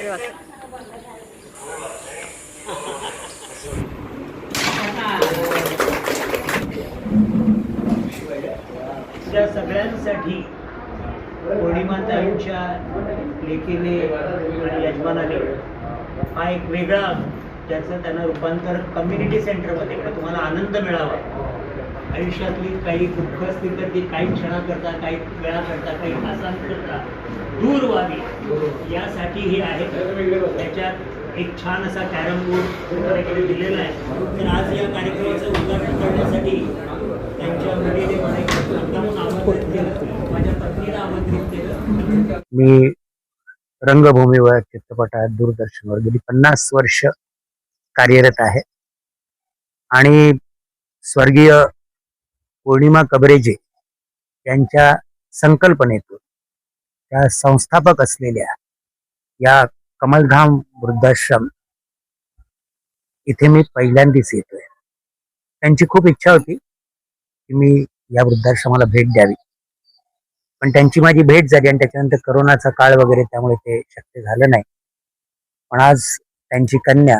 अरे वा. त्या सगळ्यांसाठी पौर्णिमाताईंच्या लेखीने आणि यजमानाने हा एक वेगळा त्याचं त्यांना रूपांतर कम्युनिटी सेंटरमध्ये तुम्हाला आनंद मिळावा, आयुष्यातली काही दुःख असतील तर ती काही क्षणाकरता, काही वेळाकरता, काही तासांकरता दूर व्हावी यासाठी हे आहे. त्याच्यात एक छान असा कॅरम बोर्ड माझ्याकडे दिलेला आहे. तर आज या कार्यक्रमाचं उद्घाटन करण्यासाठी त्यांच्या मुलीने मला एक मुद्दामून आमंत्रित केलं, माझ्या पत्नीला आमंत्रित केलं. मी रंगभूमीवर, चित्रपटात, दूरदर्शनवर गेली 50 वर्ष कार्यरत आहे आणि स्वर्गीय पौर्णिमा कबरेजे यांच्या संकल्पनेतून त्या संस्थापक असलेल्या या कमलधाम वृद्धाश्रम इथे मी पहिल्यांदाच येतोय. त्यांची खूप इच्छा होती की मी या वृद्धाश्रमाला भेट द्यावी, पण त्यांची माझी भेट झाली आणि त्याच्यानंतर करोनाचा काळ वगैरे, त्यामुळे ते शक्य झालं नाही. पण आज त्यांची कन्या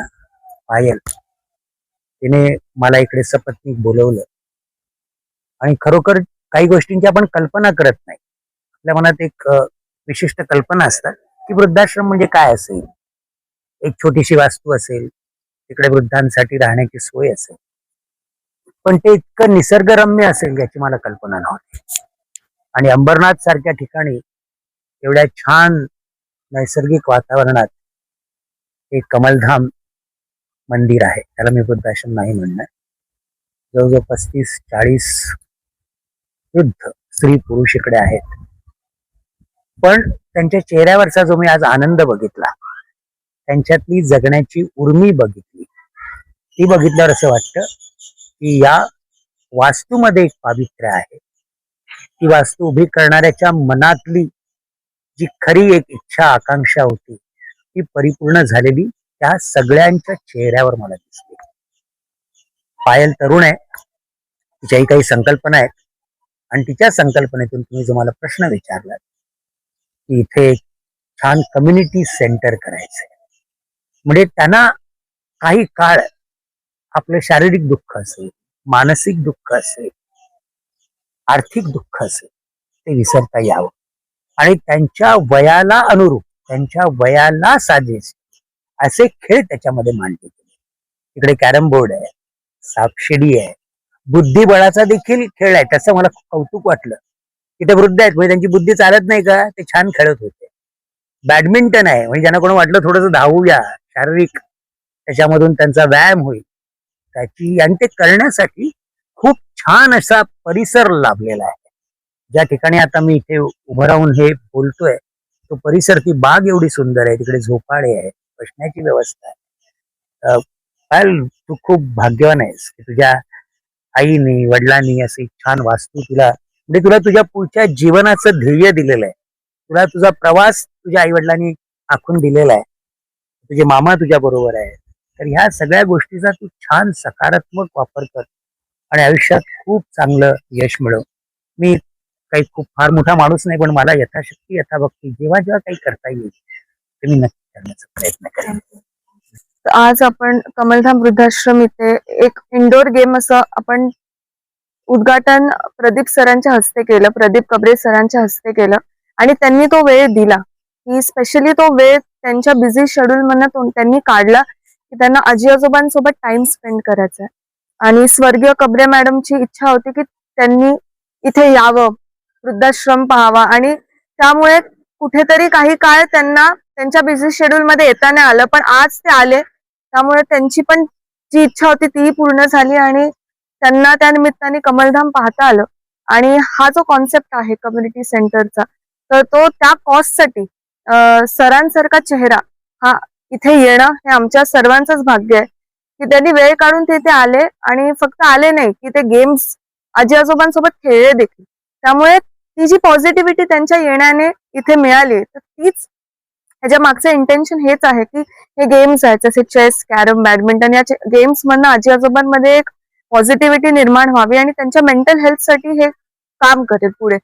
पायल तिने मला इकडे सपत्नीक बोलवलं आणि खरोखर काही गोष्टींची आपण कल्पना करत नाही. आपल्या मनात एक विशिष्ट कल्पना असतात की वृद्धाश्रम म्हणजे काय असेल, एक छोटीशी वास्तू असेल, तिकडे वृद्धांसाठी राहण्याची सोय असेल, पण ते इतकं निसर्गरम्य असेल याची मला कल्पना नव्हती. आणि अंबरनाथ सारख्या ठिकाणी एवढ्या छान नैसर्गिक वातावरणात एक कमलधाम मंदिर आहे, त्याला मी वृद्धाश्रम नाही म्हणणार. जवळजवळ 35-40 वृद्ध स्त्री पुरुष इकडे आहेत, पण त्यांच्या चेहऱ्यावरचा जो मी आज आनंद बघितला, त्यांच्यातली जगण्याची उर्मी बघितली, ती बघितल्यावर असं वाटतं की या वास्तूमध्ये एक पावित्र्य आहे. ती वास्तू उभी करणाऱ्याच्या मनातली जी खरी एक इच्छा आकांक्षा होती ती परिपूर्ण झालेली त्या सगळ्यांच्या चेहऱ्यावर मला दिसते. पायल तरुण आहे, तिच्याही काही संकल्पना आहेत आणि तिच्या संकल्पनेतून तुम्ही जो मला प्रश्न विचारला की इथे एक छान कम्युनिटी सेंटर करायचंय, म्हणजे त्यांना काही काळ आपलं शारीरिक दुःख असेल, मानसिक दुःख असेल, आर्थिक दुःख असेल, ते विसरता यावं आणि त्यांच्या वयाला अनुरूप, त्यांच्या वयाला साजेस असे खेळ त्याच्यामध्ये मांडले गेले. तिकडे कॅरम बोर्ड आहे, सापशिडी आहे, बुद्धिबळाचा देखील खेळ आहे. त्याचं मला खूप कौतुक वाटलं की ते वृद्ध आहेत, म्हणजे त्यांची बुद्धी चालत नाही का, ते छान खेळत होते. बॅडमिंटन आहे, म्हणजे ज्यांना कोणी वाटलं थोडंसं धावूया, शारीरिक त्याच्यामधून त्यांचा व्यायाम होईल त्याची, आणि ते करण्यासाठी खूप छान असा परिसर लाभलेला आहे. ज्या ठिकाणी आता मी इथे उभं राहून हे बोलतोय तो परिसर, ती बाग एवढी सुंदर आहे, तिकडे झोपाळे आहे, बसण्याची व्यवस्था आहे. तू खूप भाग्यवान आहेस की तुझ्या आईने वडिलांनी अशी छान वास्तू तुला, म्हणजे तुला तुझ्या पुढच्या जीवनाचं ध्येय दिलेलं आहे, तुला तुझा प्रवास तुझ्या आई वडिलांनी आखून दिलेला आहे, तुझे मामा तुझ्या बरोबर आहे. तर ह्या सगळ्या गोष्टीचा तू छान सकारात्मक वापर कर आणि आयुष्यात खूप चांगलं यश मिळव. मी काही खूप फार मोठा माणूस नाही, पण मला यथाशक्ती यथाभक्ती जेव्हा जेव्हा काही करता येईल ते मी नक्की करण्याचा प्रयत्न करेन. आज आपण कमलधाम वृद्धाश्रम इथे एक इंडोर गेम असं आपण उद्घाटन प्रदीप सरांच्या हस्ते केलं, प्रदीप कबरे सरांच्या हस्ते केलं आणि त्यांनी तो वेळ दिला की स्पेशली तो वेळ त्यांच्या बिझी शेड्यूल मधून त्यांनी काढला की त्यांना आजी आजोबांसोबत टाइम स्पेंड करायचा. आणि स्वर्गीय कबरे मॅडमची इच्छा होती की त्यांनी इथे यावं, वृद्धाश्रम पाहावा, आणि त्यामुळे कुठेतरी काही काळ त्यांना त्यांच्या बिझी शेड्यूल मध्ये येता नाही आलं, पण आज ते आले, त्यामुळे त्यांची पण जी इच्छा होती तीही पूर्ण झाली आणि त्यांना त्या निमित्ताने कमलधाम पाहता आलं. आणि हा जो कॉन्सेप्ट आहे कम्युनिटी सेंटरचा, तर तो त्या कॉजसाठी सरांसारखा चेहरा हा इथे येणं हे आमच्या सर्वांचंच भाग्य आहे की त्यांनी वेळ काढून ते इथे आले आणि फक्त आले नाही की ते गेम्स आजी आजोबांसोबत खेळले देखील. त्यामुळे ती जी पॉझिटिव्हिटी त्यांच्या येण्याने इथे मिळाली, तर तीच ह्याच्या मागचं इंटेन्शन हेच आहे की हे गेम्स आहेत जसे चेस, कॅरम, बॅडमिंटन, या गेम्स मधनं आजी आजोबांमध्ये एक पॉझिटिव्हिटी निर्माण व्हावी आणि त्यांच्या मेंटल हेल्थसाठी हे काम करेल पुढे.